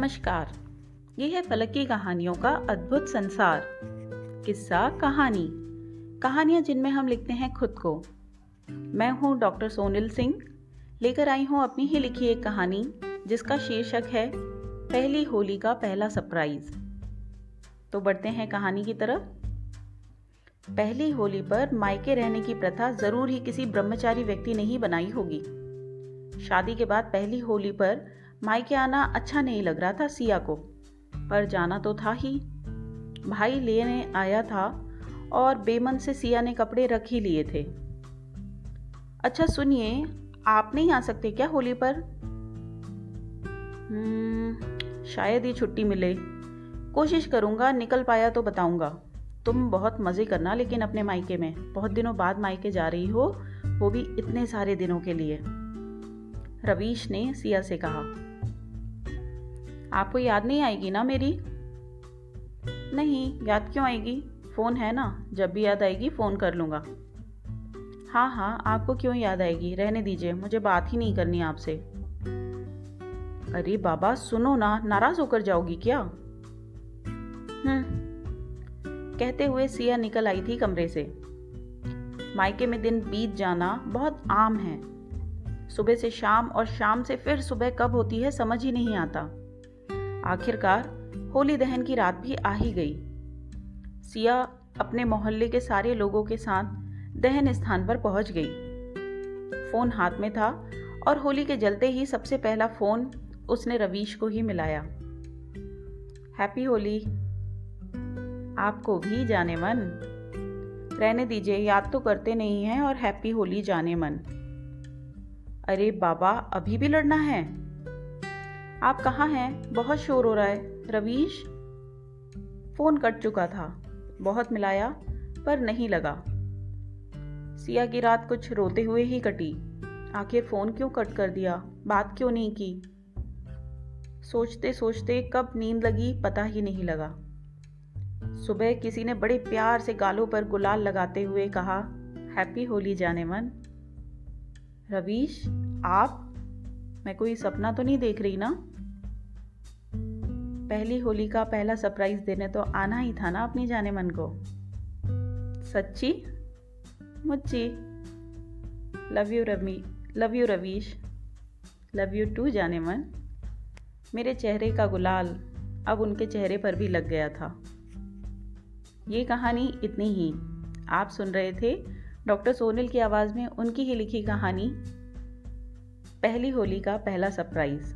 नमस्कार। ये है फलक की कहानियों का अद्भुत संसार। किस्सा कहानी, कहानियाँ जिनमें हम लिखते हैं खुद को। मैं हूँ डॉक्टर सोनिल सिंह, लेकर आई हूँ अपनी ही लिखी एक कहानी जिसका शीर्षक है पहली होली का पहला सरप्राइज। तो बढ़ते हैं कहानी की तरफ। पहली होली पर मायके रहने की प्रथा जरूर ही किसी ब्रह्मचारी व्यक्ति ने ही बनाई होगी। शादी के बाद पहली होली पर मायके आना अच्छा नहीं लग रहा था सिया को, पर जाना तो था ही। भाई लेने आया था और बेमन से सिया ने कपड़े रख ही लिए थे। अच्छा सुनिए, आप नहीं आ सकते क्या होली पर? शायद ही छुट्टी मिले। कोशिश करूंगा, निकल पाया तो बताऊंगा। तुम बहुत मजे करना लेकिन अपने मायके में। बहुत दिनों बाद मायके जा रही हो, वो भी इतने सारे दिनों के लिए। रवीश ने सिया से कहा। आपको याद नहीं आएगी ना मेरी? नहीं, याद क्यों आएगी? फोन है ना, जब भी याद आएगी फोन कर लूंगा। हाँ, आपको क्यों याद आएगी, रहने दीजिए, मुझे बात ही नहीं करनी आपसे। अरे बाबा सुनो ना, नाराज होकर जाओगी क्या? कहते हुए सिया निकल आई थी कमरे से। मायके में दिन बीत जाना बहुत आम है। सुबह से शाम और शाम से फिर सुबह कब होती है समझ ही नहीं आता। आखिरकार होली दहन की रात भी आ ही गई। सिया अपने मोहल्ले के सारे लोगों के साथ दहन स्थान पर पहुंच गई। फोन हाथ में था और होली के जलते ही सबसे पहला फोन उसने रवीश को ही मिलाया। हैप्पी होली। आपको भी जाने मन। रहने दीजिए, याद तो करते नहीं हैं और हैप्पी होली जाने मन। अरे बाबा, अभी भी लड़ना है? आप कहाँ हैं? बहुत शोर हो रहा है। रवीश? फोन कट चुका था। बहुत मिलाया पर नहीं लगा। सिया की रात कुछ रोते हुए ही कटी। आखिर फोन क्यों कट कर दिया, बात क्यों नहीं की? सोचते सोचते कब नींद लगी पता ही नहीं लगा। सुबह किसी ने बड़े प्यार से गालों पर गुलाल लगाते हुए कहा, हैप्पी होली जाने मन। रवीश, आप? मैं कोई सपना तो नहीं देख रही ना? पहली होली का पहला सरप्राइज देने तो आना ही था ना अपनी जाने मन को। सच्ची? मुच्ची। Love you Ravish. Love you too जाने मन। मेरे चेहरे का गुलाल अब उनके चेहरे पर भी लग गया था। ये कहानी इतनी ही। आप सुन रहे थे डॉक्टर सोनिल की आवाज़ में उनकी ही लिखी कहानी पहली होली का पहला सरप्राइज।